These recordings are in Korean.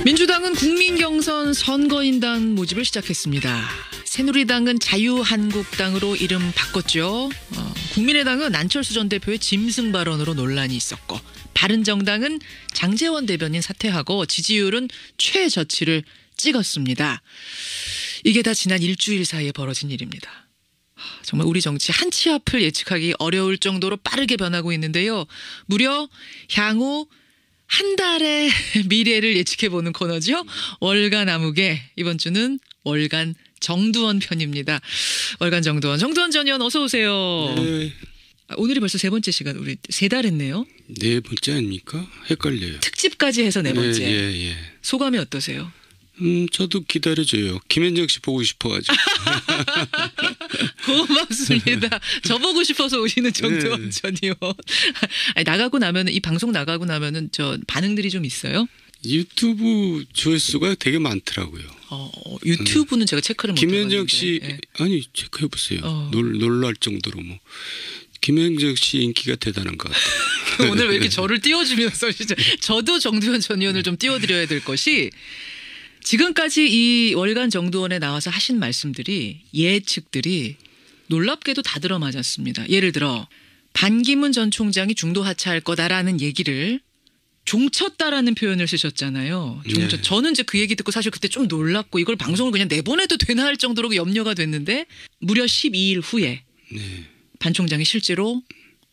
민주당은 국민경선 선거인단 모집을 시작했습니다. 새누리당은 자유한국당으로 이름 바꿨죠. 국민의당은 안철수 전 대표의 짐승 발언으로 논란이 있었고, 바른정당은 장제원 대변인 사퇴하고 지지율은 최저치를 찍었습니다. 이게 다 지난 일주일 사이에 벌어진 일입니다. 정말 우리 정치 한 치 앞을 예측하기 어려울 정도로 빠르게 변하고 있는데요. 무려 향후 한 달의 미래를 예측해보는 코너죠. 월간 암흑의 이번 주는 월간 정두원 편입니다. 월간 정두원 전 의원 어서 오세요. 네. 오늘이 벌써 세 번째 시간, 우리 세 달 했네요. 네 번째 아닙니까? 헷갈려요. 특집까지 해서 네 번째. 예. 소감이 어떠세요? 저도 기다려줘요. 김현정 씨 보고 싶어가지고. 고맙습니다. 저보고 싶어서 오시는 정두원 전 의원. 아니, 나가고 나면은, 이 방송 나가고 나면은 저 반응들이 좀 있어요? 유튜브 조회수가 되게 많더라고요. 유튜브는 제가 체크를 못 해봤는데. 김현정 씨 예. 아니 체크해 보세요. 놀랄 정도로 뭐 김현정 씨 인기가 대단한 것 같아요. 오늘 왜 이렇게 저를 띄워주면서 진짜 저도 정두원 전 의원을 좀 띄워드려야 될 것이, 지금까지 이 월간 정두원에 나와서 하신 말씀들이, 예측들이 놀랍게도 다 들어맞았습니다. 예를 들어 반기문 전 총장이 중도 하차할 거다라는 얘기를 종쳤다라는 표현을 쓰셨잖아요. 네. 저는 이제 그 얘기 듣고 사실 그때 좀 놀랐고, 이걸 방송을 그냥 내보내도 되나 할 정도로 염려가 됐는데, 무려 12일 후에 반 총장이 실제로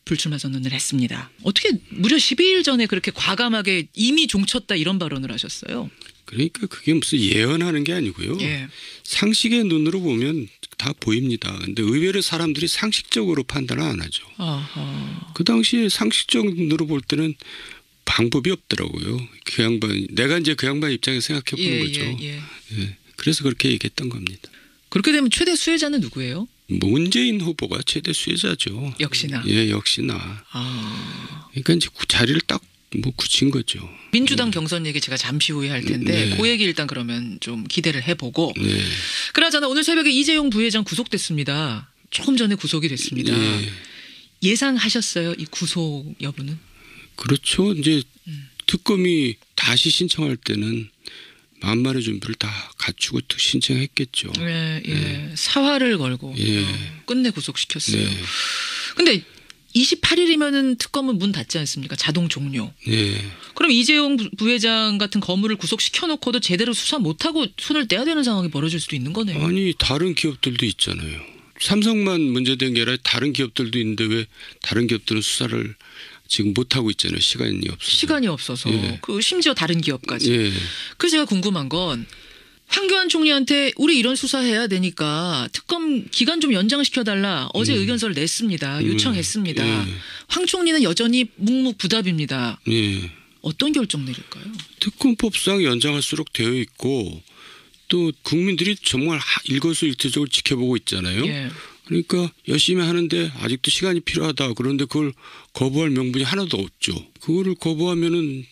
불출마 선언을 했습니다. 어떻게 무려 12일 전에 그렇게 과감하게 이미 종쳤다 이런 발언을 하셨어요? 그러니까 그게 무슨 예언하는 게 아니고요. 예. 상식의 눈으로 보면 다 보입니다. 근데 의외로 사람들이 상식적으로 판단을 안 하죠. 그 당시에 상식적 눈으로 볼 때는 방법이 없더라고요. 그 양반, 내가 이제 그 양반 입장에서 생각해 보는 거죠. 예. 그래서 그렇게 얘기했던 겁니다. 그렇게 되면 최대 수혜자는 누구예요? 문재인 후보가 최대 수혜자죠. 역시나. 예, 역시나. 그러니까 이제 자리를 딱 굳힌 거죠. 민주당 경선 얘기 제가 잠시 후에 할 텐데, 그 얘기 일단 그러면 좀 기대를 해보고. 그나저나 오늘 새벽에 이재용 부회장 구속됐습니다. 조금 전에 구속이 됐습니다. 예상하셨어요, 이 구속 여부는? 그렇죠. 이제 특검이 다시 신청할 때는 만반의 준비를 다 갖추고 신청했겠죠. 사활을 걸고 끝내 구속시켰어요. 근데 28일이면은 특검은 문 닫지 않습니까? 자동 종료. 그럼 이재용 부회장 같은 거물을 구속시켜놓고도 제대로 수사 못하고 손을 떼야 되는 상황이 벌어질 수도 있는 거네요. 아니, 다른 기업들도 있잖아요. 삼성만 문제된 게 아니라 다른 기업들도 있는데 왜 다른 기업들은 수사를 지금 못하고 있잖아요. 시간이 없어서. 그 심지어 다른 기업까지. 그래서 제가 궁금한 건, 황교안 총리한테 우리 이런 수사해야 되니까 특검 기간 좀 연장시켜달라. 어제 의견서를 냈습니다. 요청했습니다. 황 총리는 여전히 묵묵부답입니다. 어떤 결정 내릴까요? 특검법상 연장할수록 되어 있고, 또 국민들이 정말 일거수일투족을 지켜보고 있잖아요. 그러니까 열심히 하는데 아직도 시간이 필요하다. 그런데 그걸 거부할 명분이 하나도 없죠. 그거를 거부하면은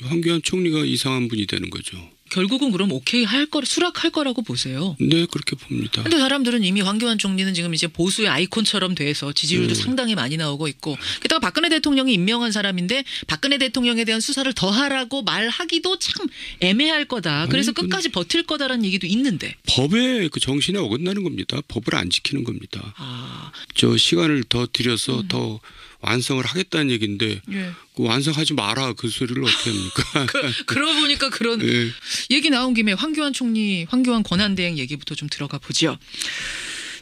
황교안 총리가 이상한 분이 되는 거죠. 결국은 그럼 수락할 거라고 보세요? 네, 그렇게 봅니다. 근데 사람들은 이미 황교안 총리는 지금 이제 보수의 아이콘처럼 돼서 지지율도 상당히 많이 나오고 있고, 게다가 박근혜 대통령이 임명한 사람인데 박근혜 대통령에 대한 수사를 더 하라고 말하기도 참 애매할 거다. 그래서 끝까지 버틸 거다라는 얘기도 있는데. 법의 그 정신에 어긋나는 겁니다. 법을 안 지키는 겁니다. 저 시간을 더 들여서 더 완성을 하겠다는 얘기인데 그 완성하지 마라, 그 소리를 어떻게 합니까? 그러고 보니까 그런 얘기 나온 김에 황교안 권한대행 얘기부터 좀 들어가 보죠.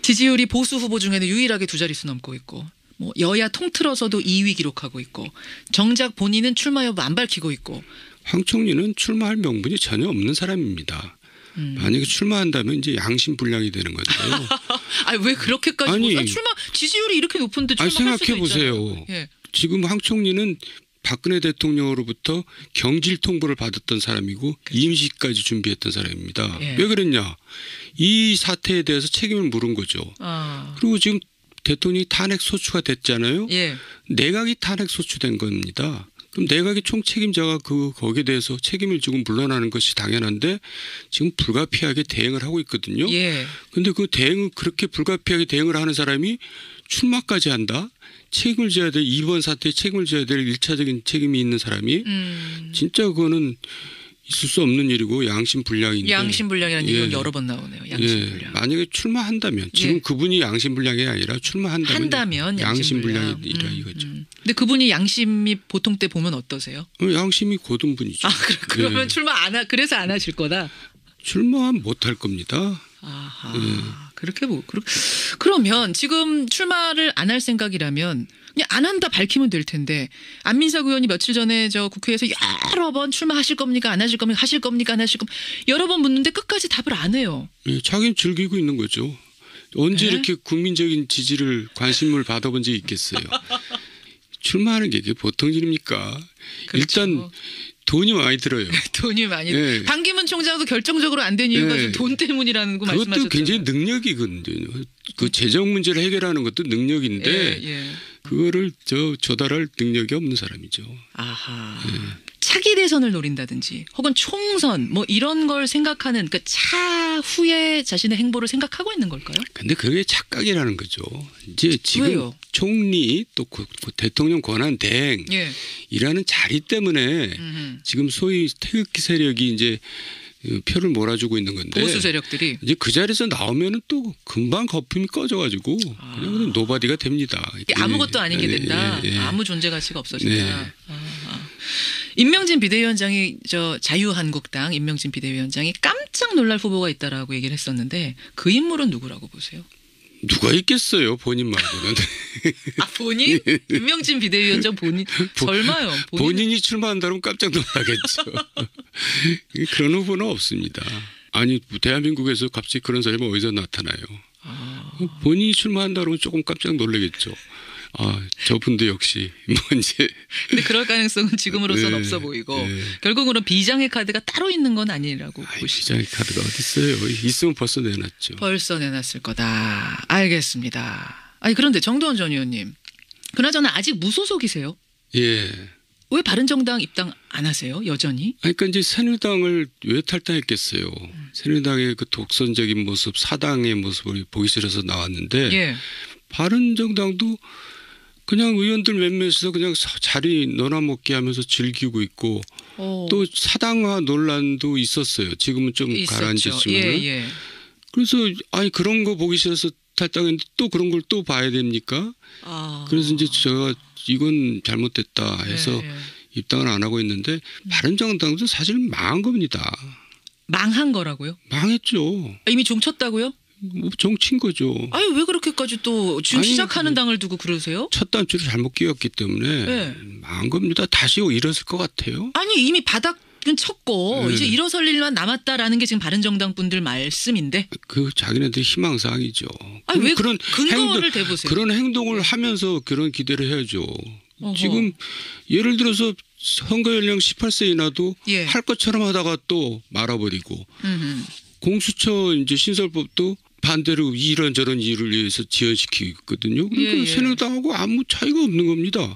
지지율이 보수 후보 중에는 유일하게 두 자릿수 넘고 있고, 뭐 여야 통틀어서도 2위 기록하고 있고, 정작 본인은 출마 여부 안 밝히고 있고. 황 총리는 출마할 명분이 전혀 없는 사람입니다. 만약에 출마한다면 이제 양심불량이 되는 건데요. 왜 그렇게까지? 출마 지지율이 이렇게 높은데 출마할 수도 생각해 보세요. 지금 황 총리는 박근혜 대통령으로부터 경질 통보를 받았던 사람이고, 임시까지 준비했던 사람입니다. 왜 그랬냐? 이 사태에 대해서 책임을 물은 거죠. 그리고 지금 대통령이 탄핵 소추가 됐잖아요. 내각이 탄핵 소추된 겁니다. 그럼 내각의 총책임자가 거기에 대해서 책임을 지고 물러나는 것이 당연한데, 지금 불가피하게 대응을 하고 있거든요. 그런데 그 그렇게 불가피하게 대응을 하는 사람이 출마까지 한다? 책임을 져야 될, 이번 사태에 책임을 져야 될 1차적인 책임이 있는 사람이 진짜 그거는 있을 수 없는 일이고 양심불량인데. 양심불량이라는 예. 얘기가 여러 번 나오네요. 양심불량. 예. 만약에 출마한다면 지금 예. 그분이 양심불량이 아니라 출마한다면 양심불량이라 이거죠. 근데 그분이 양심이 보통 때 보면 어떠세요? 양심이 고든 분이죠. 그러면 예. 그래서 안 하실 거다. 출마는 못할 겁니다. 아하. 예. 그러면 지금 출마를 안 할 생각이라면 그냥 안 한다 밝히면 될 텐데 안민석 의원이 며칠 전에 저 국회에서 여러 번 출마하실 겁니까 안 하실 겁니까 하실 겁니까 안 하실 겁니까 여러 번 묻는데 끝까지 답을 안 해요. 예, 자기는 즐기고 있는 거죠. 언제 네? 이렇게 국민적인 지지를 관심을 받아본 적이 있겠어요. 출마하는 게 이게 보통 일입니까? 그렇죠. 일단 돈이 많이 들어요. 돈이 많이. 예. 반기문 총장도 결정적으로 안 된 이유가 예. 좀 돈 때문이라는 거 그것도 말씀하셨잖아요. 굉장히 능력이거든요. 그 재정 문제를 해결하는 것도 능력인데 예. 그거를 조달할 능력이 없는 사람이죠. 아하. 예. 차기 대선을 노린다든지 혹은 총선 뭐 이런 걸 생각하는 그러니까 차후에 자신의 행보를 생각하고 있는 걸까요? 근데 그게 착각이라는 거죠. 이제 지금 왜요? 총리 또 대통령 권한 대행 예. 이라는 자리 때문에 지금 소위 태극기 세력이 이제 표를 몰아주고 있는 건데 보수 세력들이 이제 그 자리에서 나오면은 또 금방 거품이 꺼져가지고 그냥 노바디가 됩니다. 이게 아무것도 아닌 게 된다. 예. 아무 존재 가치가 없어진다. 네. 임명진 비대위원장이 자유한국당 임명진 비대위원장이 깜짝 놀랄 후보가 있다라고 얘기를 했었는데 그 인물은 누구라고 보세요? 누가 있겠어요 본인 말고는. 본인? 임명진 비대위원장 본인? 설마요. 본인이 출마한다면 깜짝 놀라겠죠. 그런 후보는 없습니다. 아니 대한민국에서 갑자기 그런 사람이 어디서 나타나요. 본인이 출마한다면 조금 깜짝 놀라겠죠. 저분도 역시 뭔지. 근데 그럴 가능성은 지금으로선 없어 보이고 결국으로는 비장의 카드가 따로 있는 건 아니라고 보시죠. 비장의 카드가 어디 있어요. 있으면 벌써 내놨죠. 벌써 내놨을 거다. 알겠습니다. 아니 그런데 정두원 전 의원님 그나저나 아직 무소속이세요? 예. 왜 바른정당 입당 안 하세요? 여전히? 그러니까 이제 새누리당을 왜 탈당했겠어요. 새누리당의 그 독선적인 모습, 사당의 모습을 보기 싫어서 나왔는데 예. 바른정당도 그냥 의원들 몇몇에서 그냥 자리 너나먹기 하면서 즐기고 있고 또 사당화 논란도 있었어요. 지금은 좀 가라앉았지만. 예. 그래서 그런 거 보기 싫어서 탈당했는데 또 그런 걸 또 봐야 됩니까? 그래서 이제 제가 이건 잘못됐다 해서 입당을 안 하고 있는데 바른정당도 사실 망한 겁니다. 망한 거라고요? 망했죠. 이미 종쳤다고요? 뭐 정치인 거죠. 왜 그렇게까지 또 지금 시작하는 당을 두고 그러세요? 첫 단추를 잘못 끼웠기 때문에 망한 겁니다. 다시 일어설 것 같아요. 이미 바닥은 쳤고 이제 일어설 일만 남았다라는 게 지금 바른정당 분들 말씀인데. 자기네들 희망사항이죠. 왜 그런 근거를 대보세요. 그런 행동을 하면서 그런 기대를 해야죠. 지금 예를 들어서 선거 연령 18세 이하도 할 것처럼 하다가 또 말아버리고 공수처 이제 신설법도 반대로 이런저런 이유를 위해서 지연시키고 있거든요. 그러니까 새누리당하고 아무 차이가 없는 겁니다.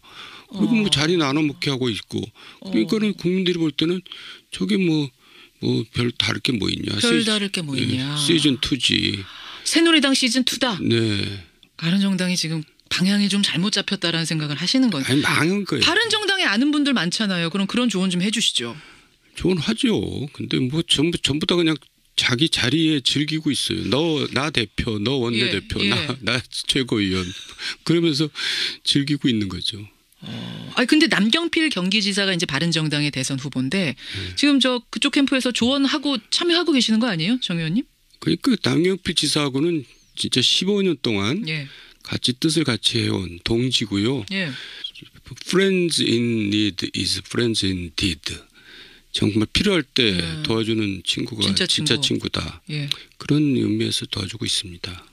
그리고 뭐 자리 나눠먹게 하고 있고 그러니까는 국민들이 볼 때는 저게 뭐 별 다를 게 뭐 있냐. 다를 게 뭐 있냐. 시즌 2지. 새누리당 시즌 2다. 네. 바른정당이 지금 방향이 좀 잘못 잡혔다라는 생각을 하시는 거예요. 망한 거예요. 바른정당에 아는 분들 많잖아요. 그럼 그런 조언 좀 해주시죠. 조언하죠. 근데 뭐 전부 다 그냥 자기 자리에 즐기고 있어요. 나 대표, 너 원내대표, 나 최고위원 그러면서 즐기고 있는 거죠. 근데 남경필 경기지사가 이제 바른정당의 대선 후보인데 지금 그쪽 캠프에서 조언하고 참여하고 계시는 거 아니에요, 정 의원님? 그러니까 남경필 지사하고는 진짜 15년 동안 같이 뜻을 같이 해온 동지고요. Friends in need is friends indeed. 정말 필요할 때 도와주는 친구가 진짜 친구다. 그런 의미에서 도와주고 있습니다.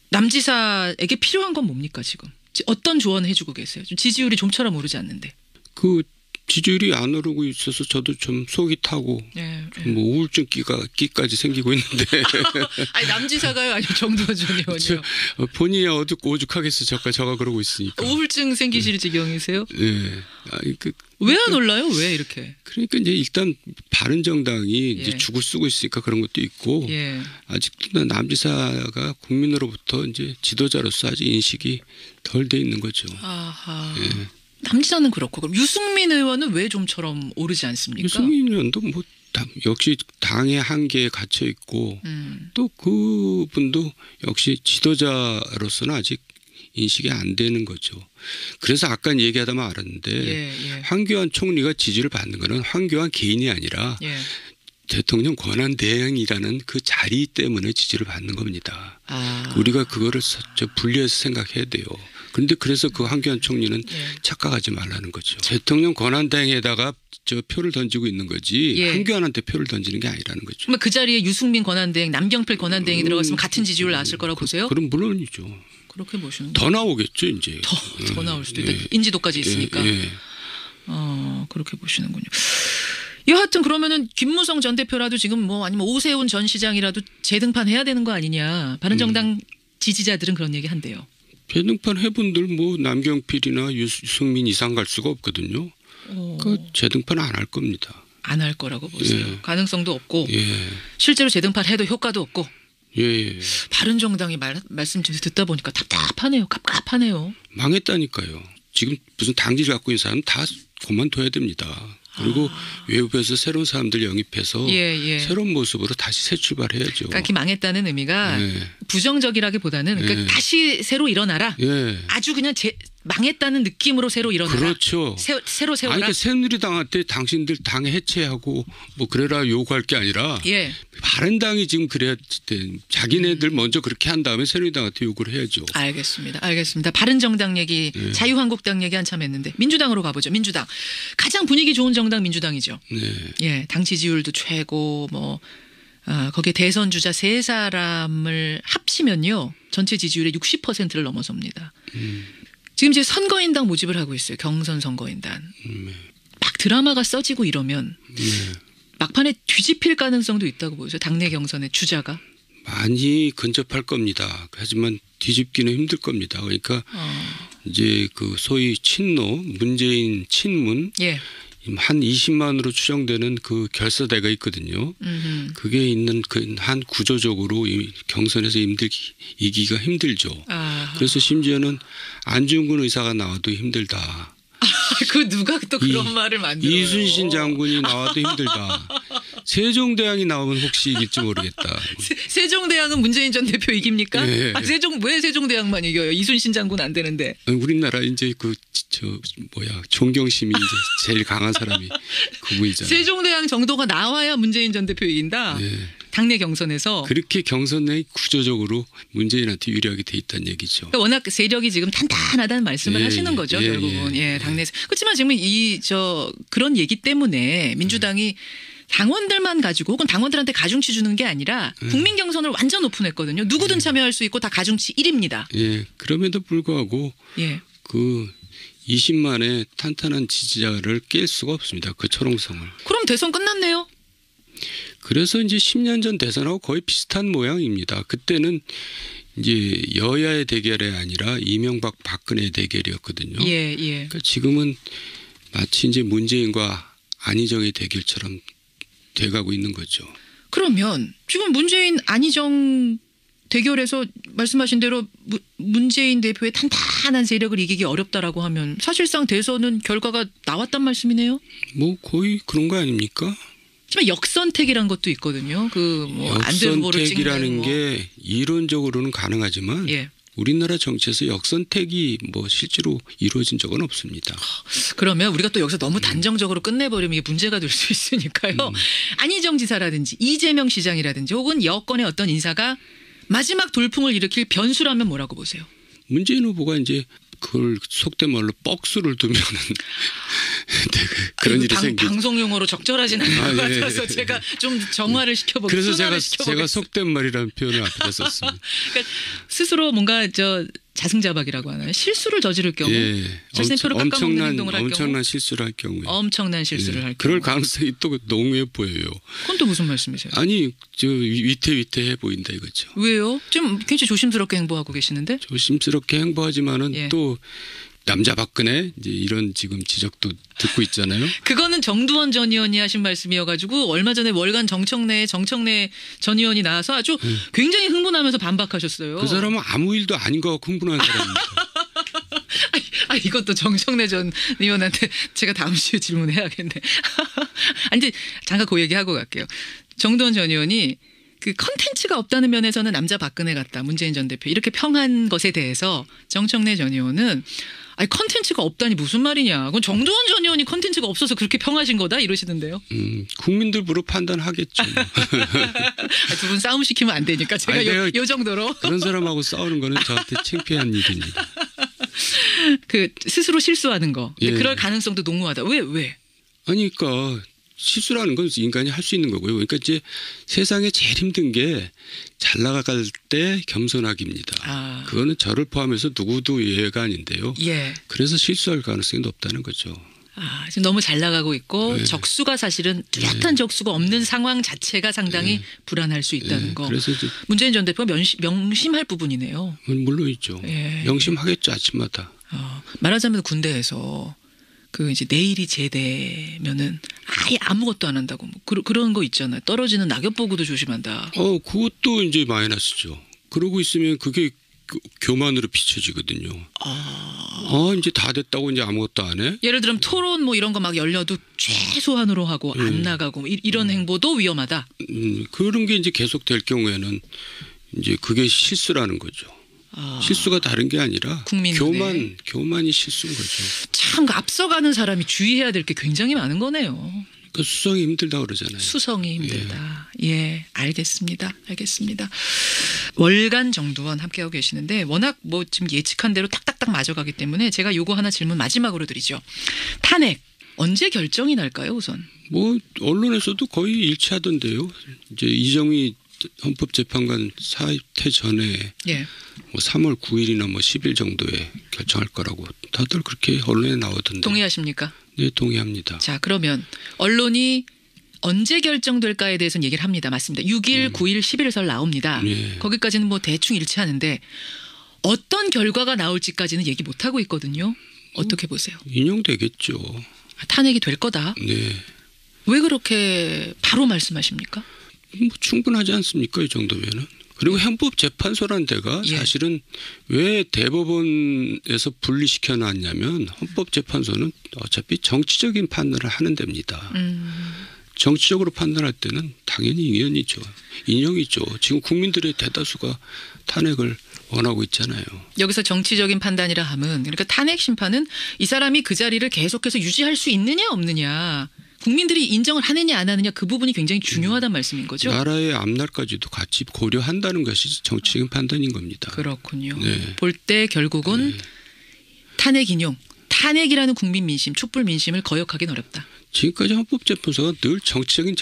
남 지사에게 필요한 건 뭡니까 지금? 어떤 조언 해주고 계세요? 좀 지지율이 좀처럼 오르지 않는데. 지지율이 안 오르고 있어서 저도 좀 속이 타고 뭐 우울증 끼까지 생기고 있는데. 남 지사가요? 아니면 정두원 전 의원이요? 본인이 오죽하겠어. 저가 그러고 있으니까. 우울증 생기실 지경이세요? 네. 왜 안 올라요? 왜 이렇게? 그러니까 이제 일단 바른정당이 이제 죽을 쓰고 있으니까 그런 것도 있고 아직도 남지사가 국민으로부터 이제 지도자로서 아직 인식이 덜 돼 있는 거죠. 남지사는 그렇고 그럼 유승민 의원은 왜 좀처럼 오르지 않습니까? 유승민 의원도 뭐 역시 당의 한계에 갇혀 있고 또 그분도 역시 지도자로서는 아직 인식이 안 되는 거죠. 그래서 아까 얘기하다 말았는데 황교안 총리가 지지를 받는 거는 황교안 개인이 아니라 대통령 권한대행이라는 그 자리 때문에 지지를 받는 겁니다. 우리가 그거를 분리해서 생각해야 돼요. 그런데 그래서 그 황교안 총리는 착각하지 말라는 거죠. 대통령 권한대행에다가 표를 던지고 있는 거지 황교안한테 표를 던지는 게 아니라는 거죠. 그 자리에 유승민 권한대행, 남경필 권한대행이 들어갔으면 같은 지지율 나왔을 거라고 보세요? 그럼 물론이죠. 그렇게 보시는 더 나오겠죠 이제. 더 나올 수도 있다. 인지도까지 있으니까. 그렇게 보시는군요. 여하튼 그러면은 김무성 전 대표라도 지금 뭐 아니면 오세훈 전 시장이라도 재등판해야 되는 거 아니냐. 바른정당 지지자들은 그런 얘기 한대요. 재등판 해본들 뭐 남경필이나 유승민 이상 갈 수가 없거든요. 그 재등판 안 할 겁니다. 안 할 거라고 보세요. 가능성도 없고 실제로 재등판해도 효과도 없고. 바른정당이 말씀 듣다 보니까 답답하네요. 갑갑하네요. 망했다니까요. 지금 무슨 당지를 갖고 있는 사람은 다 그만둬야 됩니다. 그리고 외부에서 새로운 사람들 영입해서 새로운 모습으로 다시 새 출발해야죠. 그러니까 망했다는 의미가 부정적이라기보다는 그러니까 다시 새로 일어나라. 아주 그냥 망했다는 느낌으로 새로 일어나라. 그렇죠. 새로 세워라. 아니 그러니까 새누리당한테 당신들 당 해체하고 뭐 그래라 요구할 게 아니라 바른당이 지금 그래야 자기네들 먼저 그렇게 한 다음에 새누리당한테 요구를 해야죠. 알겠습니다. 바른정당 얘기, 자유한국당 얘기 한참 했는데 민주당으로 가보죠. 민주당. 가장 분위기 좋은 정당 민주당이죠. 당 지지율도 최고 뭐 거기에 대선 주자 3사람을 합치면요. 전체 지지율의 60%를 넘어섭니다. 지금 이제 선거인단 모집을 하고 있어요. 경선 선거인단. 막 드라마가 써지고 이러면 막판에 뒤집힐 가능성도 있다고 보세요. 당내 경선의 주자가. 많이 근접할 겁니다. 하지만 뒤집기는 힘들 겁니다. 그러니까 이제 그 소위 친노, 문재인 친문 한 20만으로 추정되는 그 결사대가 있거든요. 그게 있는 그 한 구조적으로 이 경선에서 이기기가 힘들죠. 그래서 심지어는 안중근 의사가 나와도 힘들다. 그 누가 또 그런 말을 만들어요. 이순신 장군이 나와도 힘들다. 세종대왕이 나오면 혹시 이길지 모르겠다. 세종대왕은 문재인 전 대표 이깁니까? 왜 세종대왕만 이겨요? 이순신 장군 안 되는데. 우리나라 이제 존경심이 이제 제일 강한 사람이 그분이잖아요. 세종대왕 정도가 나와야 문재인 전 대표 이긴다. 당내 경선에서. 그렇게 경선에 구조적으로 문재인한테 유리하게 돼 있다는 얘기죠. 그러니까 워낙 세력이 지금 탄탄하다는 말씀을 하시는 거죠. 결국은. 당내에서. 그렇지만 지금 그런 얘기 때문에 민주당이 당원들만 가지고 혹은 당원들한테 가중치 주는 게 아니라 국민 경선을 완전 오픈했거든요. 누구든 참여할 수 있고 다 가중치 1입니다. 그럼에도 불구하고 그 20만의 탄탄한 지지자를 깰 수가 없습니다. 그 초롱성을. 그럼 대선 끝났네요. 그래서 이제 10년 전 대선하고 거의 비슷한 모양입니다. 그때는 이제 여야의 대결이 아니라 이명박 박근혜 대결이었거든요. 그러니까 지금은 마치 이제 문재인과 안희정의 대결처럼 돼가고 있는 거죠. 그러면 지금 문재인 안희정 대결에서 말씀하신 대로 문재인 대표의 탄탄한 세력을 이기기 어렵다라고 하면 사실상 대선은 결과가 나왔단 말씀이네요. 뭐 거의 그런 거 아닙니까? 하지만 역선택이라는 것도 있거든요. 역선택이라는 게 이론적으로는 가능하지만 우리나라 정치에서 역선택이 뭐 실제로 이루어진 적은 없습니다. 그러면 우리가 또 여기서 너무 단정적으로 끝내버리면 이게 문제가 될 수 있으니까요. 안희정 지사라든지 이재명 시장이라든지 혹은 여권의 어떤 인사가 마지막 돌풍을 일으킬 변수라면 뭐라고 보세요? 문재인 후보가 이제 그걸 속된 말로 뻑수를 두면은 그런 일이 생기죠. 방송 용어로 적절하진 않은 것 같아서 제가 좀 정화를 시켜보겠습니다. 그래서 제가 속된 말이라는 표현을 앞에 썼습니다. 그러니까 스스로 뭔가 자승자박이라고 하나요? 실수를 저지를 경우 자신의 표를 깎아먹는 행동을 할 경우 엄청난 실수를 할 경우에 엄청난 실수를 할 경우 그럴 가능성이 또 농후해 보여요. 그건 또 무슨 말씀이세요? 아니 위태위태해 보인다 이거죠. 왜요? 좀 굉장히 조심스럽게 행보하고 계시는데? 조심스럽게 행보하지만은 또 남자 박근혜 이제 이런 지금 지적도 듣고 있잖아요. 그거는 정두원 전 의원이 하신 말씀이어가지고 얼마 전에 월간 정청래 전 의원이 나와서 아주 굉장히 흥분하면서 반박하셨어요. 그 사람은 아무 일도 아닌 것 같고 흥분한 사람입니다. 이것도 정청래 전 의원한테 제가 다음 주에 질문해야겠네. 아니, 이제 잠깐 그 얘기하고 갈게요. 정두원 전 의원이 그 컨텐츠가 없다는 면에서는 남자 박근혜 같다. 문재인 전 대표 이렇게 평한 것에 대해서 정청래 전 의원은 아니 컨텐츠가 없다니 무슨 말이냐. 그건 정두원 전 의원이 컨텐츠가 없어서 그렇게 평하신 거다 이러시던데요. 국민들부로 판단하겠죠. 두 분 싸움 시키면 안 되니까 제가 아니, 요 정도로. 그런 사람하고 싸우는 거는 저한테 창피한 일입니다. 그 스스로 실수하는 거. 예. 그럴 가능성도 농후하다. 왜? 아니 그러니까 실수라는 건 인간이 할 수 있는 거고요. 그러니까 이제 세상에 제일 힘든 게 잘 나갈 때 겸손하기입니다. 그거는 저를 포함해서 누구도 예외가 아닌데요. 예. 그래서 실수할 가능성이 높다는 거죠. 지금 너무 잘 나가고 있고 적수가 사실은 뚜렷한 적수가 없는 상황 자체가 상당히 불안할 수 있다는 거. 그래서 이제 문재인 전 대표가 명심할 부분이네요. 물론이죠. 명심하겠죠 아침마다. 말하자면 군대에서 그 이제 내일이 제대면은 아예 아무것도 안 한다고 뭐 그런 거 있잖아요. 떨어지는 낙엽 보고도 조심한다. 그것도 이제 마이너스죠. 그러고 있으면 그게 교만으로 비춰지거든요. 이제 다 됐다고 이제 아무것도 안 해? 예를 들면 토론 뭐 이런 거 막 열려도 최소한으로 하고 안 나가고 뭐 이런 행보도 위험하다. 그런 게 이제 계속될 경우에는 이제 그게 실수라는 거죠. 실수가 다른 게 아니라 교만이 실수인 거죠. 참 그러니까 앞서가는 사람이 주의해야 될 게 굉장히 많은 거네요. 그 수성이 힘들다 그러잖아요. 수성이 힘들다. 예, 알겠습니다. 월간 정두원 함께하고 계시는데 워낙 뭐 지금 예측한 대로 탁탁탁 맞아가기 때문에 제가 요거 하나 질문 마지막으로 드리죠. 탄핵 언제 결정이 날까요, 우선? 뭐 언론에서도 거의 일치하던데요. 이제 이정희 헌법재판관 사퇴 전에 뭐 3월 9일이나 뭐 10일 정도에 결정할 거라고 다들 그렇게 언론에 나오던데. 동의하십니까? 네, 동의합니다. 자, 그러면 언론이 언제 결정될까에 대해서는 얘기를 합니다. 맞습니다. 6일, 9일, 11일설 나옵니다. 거기까지는 뭐 대충 일치하는데 어떤 결과가 나올지까지는 얘기 못하고 있거든요. 어떻게 보세요? 인용되겠죠. 탄핵이 될 거다. 네. 왜 그렇게 바로 말씀하십니까? 뭐 충분하지 않습니까? 이 정도면은. 그리고 헌법재판소라는 데가 사실은 왜 대법원에서 분리시켜 놨냐면 헌법재판소는 어차피 정치적인 판단을 하는 데입니다. 정치적으로 판단할 때는 당연히 인용이죠. 지금 국민들의 대다수가 탄핵을 원하고 있잖아요. 여기서 정치적인 판단이라 하면 그러니까 탄핵 심판은 이 사람이 그 자리를 계속해서 유지할 수 있느냐 없느냐. 국민들이 인정을 하느냐 안 하느냐 그 부분이 굉장히 중요하다는 말씀인 거죠. 나라의 앞날까지도 같이 고려한다는 것이 정치적인 판단인 겁니다. 그렇군요. 볼 때 결국은 탄핵 인용, 탄핵이라는 국민 민심, 촛불 민심을 거역하기는 어렵다. 지금까지 헌법재판소가 늘 정치적인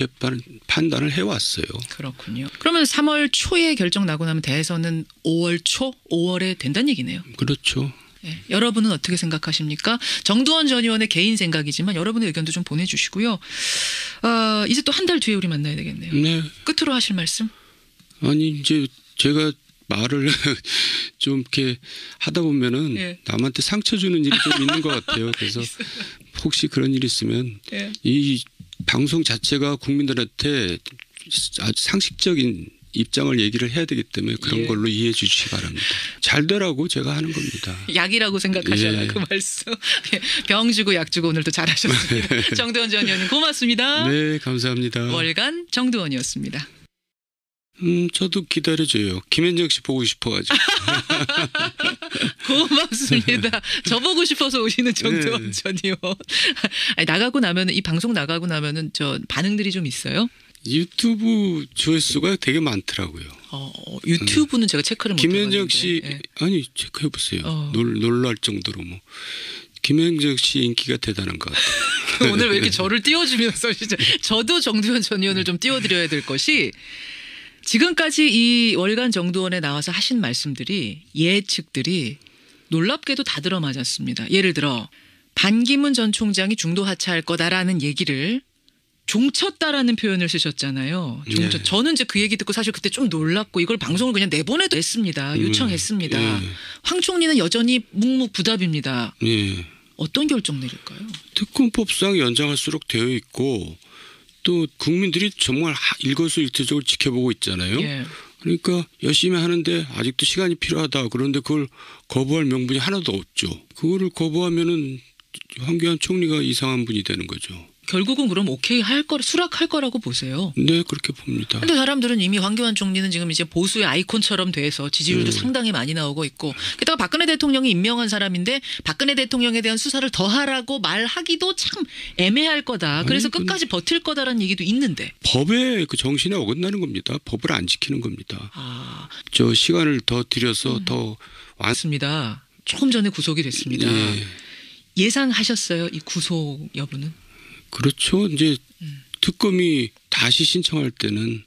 판단을 해왔어요. 그렇군요. 그러면 3월 초에 결정 나고 나면 대선은 5월 초, 5월에 된다는 얘기네요. 그렇죠. 네, 여러분은 어떻게 생각하십니까? 정두원 전 의원의 개인 생각이지만 여러분의 의견도 좀 보내주시고요. 이제 또 한 달 뒤에 우리 만나야 되겠네요. 네. 끝으로 하실 말씀? 아니 이제 제가 말을 좀 이렇게 하다 보면은 남한테 상처 주는 일이 좀 있는 것 같아요. 그래서 혹시 그런 일이 있으면 이 방송 자체가 국민들한테 아주 상식적인 입장을 얘기를 해야 되기 때문에 그런 걸로 이해해 주시기 바랍니다. 잘 되라고 제가 하는 겁니다. 약이라고 생각하셔라 그 말씀. 병 주고 약 주고 오늘도 잘하셨습니다. 정두원 전 의원님 고맙습니다. 네, 감사합니다. 월간 정두원이었습니다. 저도 기다려줘요. 김현정 씨 보고 싶어가지고. 고맙습니다. 저 보고 싶어서 오시는 정두원 전 의원. 아니, 나가고 나면은 이 방송 나가고 나면은 저 반응들이 좀 있어요? 유튜브 조회수가 되게 많더라고요. 유튜브는 제가 체크를 못 해봤는데. 김현정 씨 아니 체크해 보세요. 놀랄 정도로 뭐 김현정 씨 인기가 대단한 것 같아요. 오늘 왜 이렇게 저를 띄워주면서 진짜 저도 정두원 전 의원을 좀 띄워드려야 될 것이 지금까지 이 월간 정두원에 나와서 하신 말씀들이 예측들이 놀랍게도 다 들어맞았습니다. 예를 들어 반기문 전 총장이 중도 하차할 거다라는 얘기를 종쳤다라는 표현을 쓰셨잖아요. 저는 이제 그 얘기 듣고 사실 그때 좀 놀랐고 이걸 방송을 그냥 내보내도 했습니다. 요청했습니다. 황 총리는 여전히 묵묵부답입니다. 어떤 결정 내릴까요? 특검법상 연장할수록 되어 있고 또 국민들이 정말 일거수일투족을 지켜보고 있잖아요. 그러니까 열심히 하는데 아직도 시간이 필요하다. 그런데 그걸 거부할 명분이 하나도 없죠. 그거를 거부하면은 황교안 총리가 이상한 분이 되는 거죠. 결국은 그럼 오케이 수락할 거라고 보세요? 네, 그렇게 봅니다. 근데 사람들은 이미 황교안 총리는 지금 이제 보수의 아이콘처럼 돼서 지지율도 상당히 많이 나오고 있고, 게다가 박근혜 대통령이 임명한 사람인데 박근혜 대통령에 대한 수사를 더 하라고 말하기도 참 애매할 거다. 그래서 끝까지 버틸 거다라는 얘기도 있는데. 법의 그 정신에 어긋나는 겁니다. 법을 안 지키는 겁니다. 저 시간을 더 들여서 더 맞습니다. 조금 전에 구속이 됐습니다. 예상하셨어요? 이 구속 여부는? 그렇죠. 이제 특검이 다시 신청할 때는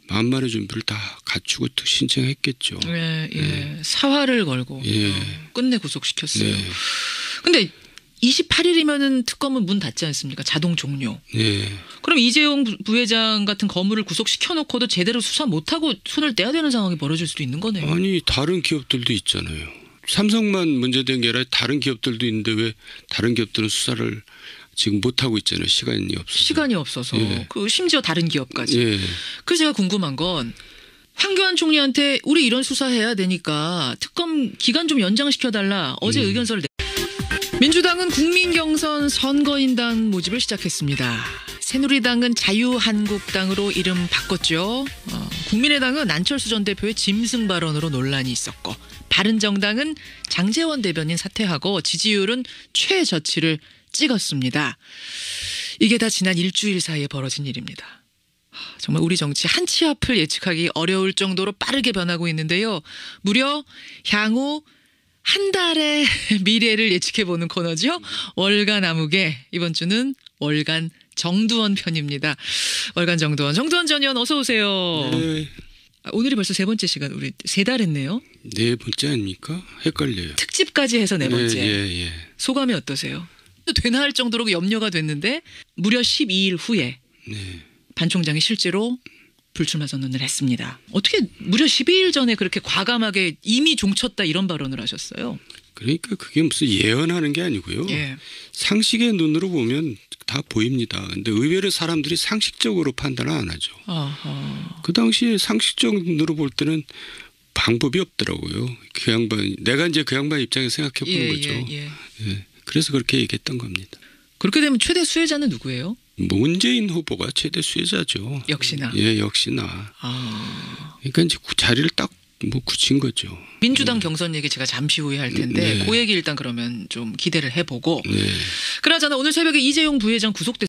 만반의 준비를 다 갖추고 신청했겠죠. 예. 사활을 걸고 끝내 구속시켰어요. 네. 근데 28일이면은 특검은 문 닫지 않습니까? 자동 종료. 네. 그럼 이재용 부회장 같은 거물을 구속시켜놓고도 제대로 수사 못하고 손을 떼야 되는 상황이 벌어질 수도 있는 거네요. 아니, 다른 기업들도 있잖아요. 삼성만 문제된 게 아니라 다른 기업들도 있는데 왜 다른 기업들은 수사를 지금 못하고 있잖아요. 시간이 없어서. 예. 그 심지어 다른 기업까지. 예. 그래서 제가 궁금한 건 황교안 총리한테 우리 이런 수사해야 되니까 특검 기간 좀 연장시켜달라. 어제 의견서를 민주당은 국민경선 선거인단 모집을 시작했습니다. 새누리당은 자유한국당으로 이름 바꿨죠. 국민의당은 안철수 전 대표의 짐승 발언으로 논란이 있었고, 바른정당은 장제원 대변인 사퇴하고 지지율은 최저치를 찍었습니다. 이게 다 지난 일주일 사이에 벌어진 일입니다. 정말 우리 정치 한 치 앞을 예측하기 어려울 정도로 빠르게 변하고 있는데요. 무려 향후 한 달의 미래를 예측해보는 코너죠. 월간 암흑의 이번 주는 월간 정두원 편입니다. 월간 정두원 전 의원 어서 오세요. 네. 오늘이 벌써 3번째 시간, 우리 3달 했네요. 4번째 아닙니까? 헷갈려요. 특집까지 해서 4번째. 예. 소감이 어떠세요? 되나 할 정도로 염려가 됐는데 무려 12일 후에 반 총장이 실제로 불출마 선언을 했습니다. 어떻게 무려 12일 전에 그렇게 과감하게 이미 종쳤다 이런 발언을 하셨어요? 그러니까 그게 무슨 예언하는 게 아니고요. 상식의 눈으로 보면 다 보입니다. 근데 의외로 사람들이 상식적으로 판단을 안 하죠. 그 당시에 상식적 눈으로 볼 때는 방법이 없더라고요. 그 양반, 내가 이제 그 양반 입장에서 생각해 보는 거죠. 그래서 그렇게 얘기했던 겁니다. 그렇게 되면 최대 수혜자는 누구예요? 문재인 후보가 최대 수혜자죠. 역시나. 역시나. 그러니까 이제 자리를 딱 굳힌 거죠. 민주당 경선 얘기 제가 잠시 후에 할 텐데 그 얘기 일단 그러면 좀 기대를 해보고. 그나저나 오늘 새벽에 이재용 부회장 구속됐습니다.